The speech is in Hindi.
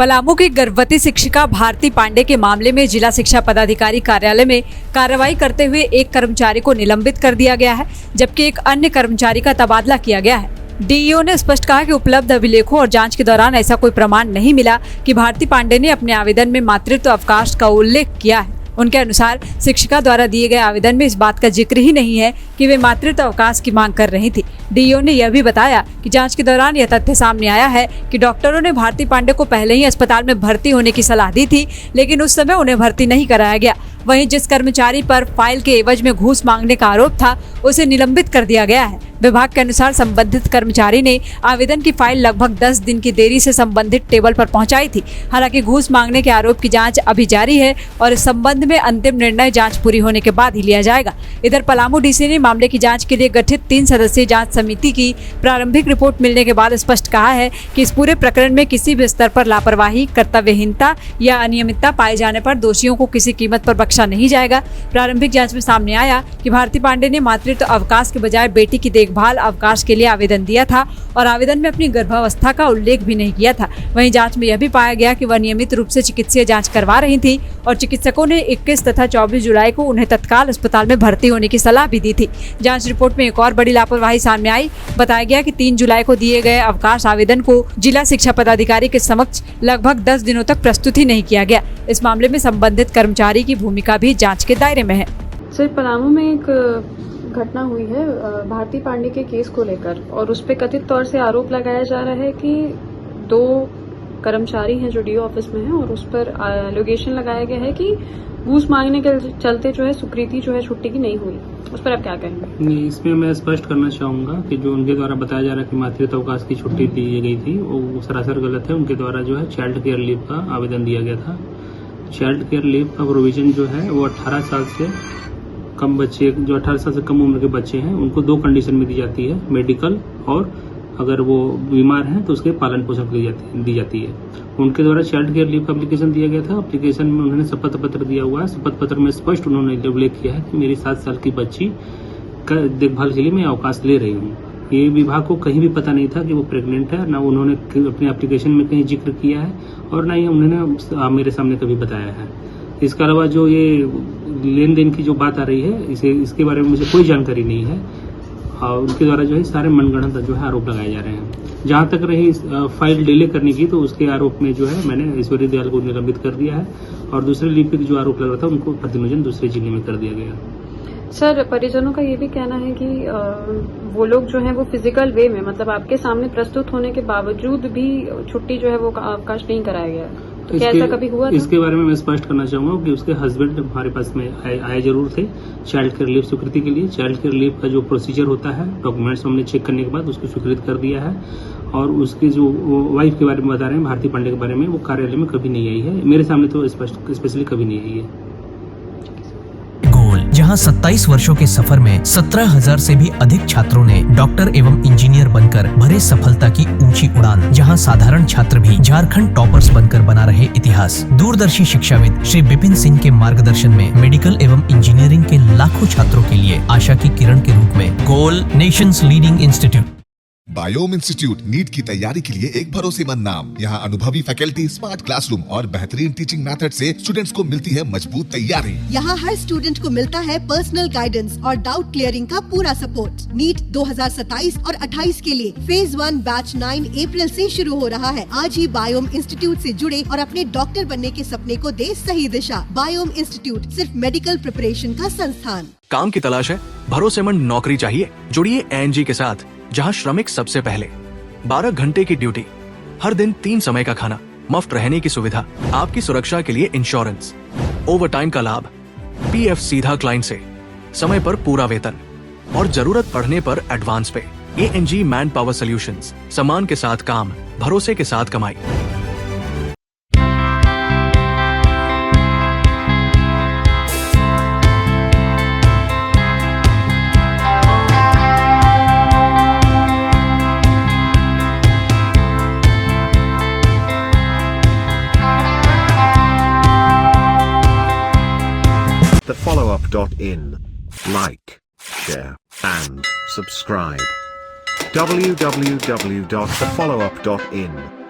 पलामू की गर्भवती शिक्षिका भारती पांडे के मामले में जिला शिक्षा पदाधिकारी कार्यालय में कार्रवाई करते हुए एक कर्मचारी को निलंबित कर दिया गया है, जबकि एक अन्य कर्मचारी का तबादला किया गया है। डीईओ ने स्पष्ट कहा कि उपलब्ध अभिलेखों और जांच के दौरान ऐसा कोई प्रमाण नहीं मिला कि भारती पांडे ने अपने आवेदन में मातृत्व अवकाश का उल्लेख किया है। उनके अनुसार शिक्षिका द्वारा दिए गए आवेदन में इस बात का जिक्र ही नहीं है कि वे मातृत्व अवकाश की मांग कर रही थी। डीईओ ने यह भी बताया कि जांच के दौरान यह तथ्य सामने आया है कि डॉक्टरों ने भारती पांडे को पहले ही अस्पताल में भर्ती होने की सलाह दी थी, लेकिन उस समय उन्हें भर्ती नहीं कराया गया। वहीं जिस कर्मचारी पर फाइल के एवज में घूस मांगने का आरोप था, उसे निलंबित कर दिया गया है। विभाग के अनुसार संबंधित कर्मचारी ने आवेदन की फाइल लगभग 10 दिन की देरी से संबंधित टेबल पर पहुंचाई थी। हालांकि घूस मांगने के आरोप की जांच अभी जारी है और इस संबंध में अंतिम निर्णय जांच पूरी होने के बाद ही लिया जाएगा। इधर पलामू डीसी ने मामले की जांच के लिए गठित 3 सदस्यीय जांच समिति की प्रारंभिक रिपोर्ट मिलने के बाद स्पष्ट कहा है कि इस पूरे प्रकरण में किसी भी स्तर पर लापरवाही, कर्तव्यहीनता या अनियमितता पाए जाने पर दोषियों को किसी कीमत पर बख्शा नहीं जाएगा। प्रारंभिक जांच में सामने आया कि भारती पांडे ने मातृत्व अवकाश के बजाय बेटी की देखभाल अवकाश के लिए आवेदन दिया था और आवेदन में अपनी गर्भावस्था का उल्लेख भी नहीं किया था। वहीं जांच में यह भी पाया गया कि वह नियमित रूप से चिकित्सीय जांच करवा रही थी और चिकित्सकों ने 21 तथा 24 जुलाई को उन्हें तत्काल अस्पताल में भर्ती होने की सलाह भी दी थी। जांच रिपोर्ट में एक और बड़ी लापरवाही सामने आई। बताया गया कि 3 जुलाई को दिए गए अवकाश आवेदन को जिला शिक्षा पदाधिकारी के समक्ष लगभग 10 दिनों तक प्रस्तुत ही नहीं किया गया। इस मामले में संबंधित कर्मचारी की भूमिका भी जांच के दायरे में है। सर, पलामू में एक घटना हुई है भारती पांडे के केस को लेकर, और उस पर कथित तौर से आरोप लगाया जा रहा है कि 2 कर्मचारी हैं जो डीओ ऑफिस में हैं और उस पर एलिगेशन लगाया गया है कि घूस मांगने के चलते जो है सुकृति जो है छुट्टी की नहीं हुई। उस पर आप क्या कहेंगे? नहीं, इसमें मैं स्पष्ट करना चाहूंगा कि जो उनके द्वारा बताया जा रहा है कि मातृत्व अवकाश की छुट्टी दी गई थी, वो सरासर गलत है। उनके द्वारा जो है चाइल्ड केयर लीव का आवेदन दिया गया था। चाइल्ड केयर लीव का प्रोविजन जो है वो 18 साल से कम बच्चे, जो 18 साल से कम उम्र के बच्चे हैं, उनको 2 कंडीशन में दी जाती है, मेडिकल, और अगर वो बीमार हैं तो उसके पालन पोषण के लिए दी जाती है। उनके द्वारा चाइल्ड केयर लीव का एप्लीकेशन दिया गया था। एप्लीकेशन में उन्होंने शपथ पत्र दिया हुआ है। शपथ पत्र में स्पष्ट उन्होंने उल्लेख किया है कि मेरी 7 साल की बच्ची का देखभाल के लिए मैं अवकाश ले रही हूँ। ये विभाग को कहीं भी पता नहीं था कि वो प्रेग्नेंट है, ना उन्होंने अपने एप्लीकेशन में कहीं जिक्र किया है और ना ही उन्होंने मेरे सामने कभी बताया है। इसके अलावा जो ये लेन देन की जो बात आ रही है, इसके बारे में मुझे कोई जानकारी नहीं है और उनके द्वारा जो है सारे मनगढ़ंत जो है आरोप लगाए जा रहे हैं। जहां तक रही फाइल डिले करने की, तो उसके आरोप में जो है मैंने ईश्वरी दयाल को निलंबित कर दिया है और दूसरे लिपि जो आरोप लग रहा था उनको प्रतिनियोजन दूसरे जिले में कर दिया गया। सर, परिजनों का ये भी कहना है कि वो लोग जो है वो फिजिकल वे में, मतलब आपके सामने प्रस्तुत होने के बावजूद भी छुट्टी जो है वो अवकाश नहीं कराया गया। तो क्या ऐसा कभी हुआ था? इसके बारे में मैं स्पष्ट करना चाहूंगा कि उसके हस्बैंड हमारे पास में आए जरूर थे चाइल्ड केयर लीव स्वीकृति के लिए। चाइल्ड केयर लीव का जो प्रोसीजर होता है, डॉक्यूमेंट्स हमने चेक करने के बाद उसको स्वीकृत कर दिया है और उसके जो वाइफ के बारे में बता रहे हैं, भारती पांडे के बारे में, वो कार्यालय में कभी नहीं आई है। मेरे सामने तो स्पेशली कभी नहीं आई है। जहां 27 वर्षों के सफर में 17,000 से भी अधिक छात्रों ने डॉक्टर एवं इंजीनियर बनकर भरे सफलता की ऊंची उड़ान। जहां साधारण छात्र भी झारखंड टॉपर्स बनकर बना रहे इतिहास। दूरदर्शी शिक्षाविद श्री विपिन सिंह के मार्गदर्शन में मेडिकल एवं इंजीनियरिंग के लाखों छात्रों के लिए आशा की किरण के रूप में गोल nation's leading institute. Biome institute NEET की तैयारी के लिए एक भरोसेमंद नाम। यहाँ अनुभवी फैकल्टी, स्मार्ट क्लासरूम और बेहतरीन टीचिंग मेथड से स्टूडेंट्स को मिलती है मजबूत तैयारी। यहाँ हर स्टूडेंट को मिलता है पर्सनल गाइडेंस और डाउट क्लियरिंग का पूरा सपोर्ट। नीट 2027 और 28 के लिए फेज 1 बैच 9 अप्रैल से शुरू हो रहा है। आज ही बायोम इंस्टीट्यूट से जुड़े और अपने डॉक्टर बनने के सपने को दे सही दिशा। बायोम इंस्टीट्यूट सिर्फ मेडिकल प्रिपरेशन का संस्थान। काम की तलाश है, भरोसेमंद नौकरी चाहिए? जुड़िए एएनजी के साथ, जहां श्रमिक सबसे पहले। 12 घंटे की ड्यूटी, हर दिन 3 समय का खाना, मुफ्त रहने की सुविधा, आपकी सुरक्षा के लिए इंश्योरेंस, ओवरटाइम का लाभ, पीएफ सीधा क्लाइंट से, समय पर पूरा वेतन और जरूरत पड़ने पर एडवांस पे। एएनजी मैन पावर सॉल्यूशंस, सम्मान के साथ काम, भरोसे के साथ कमाई। thefollowup.in. Like, share, and subscribe. www.thefollowup.in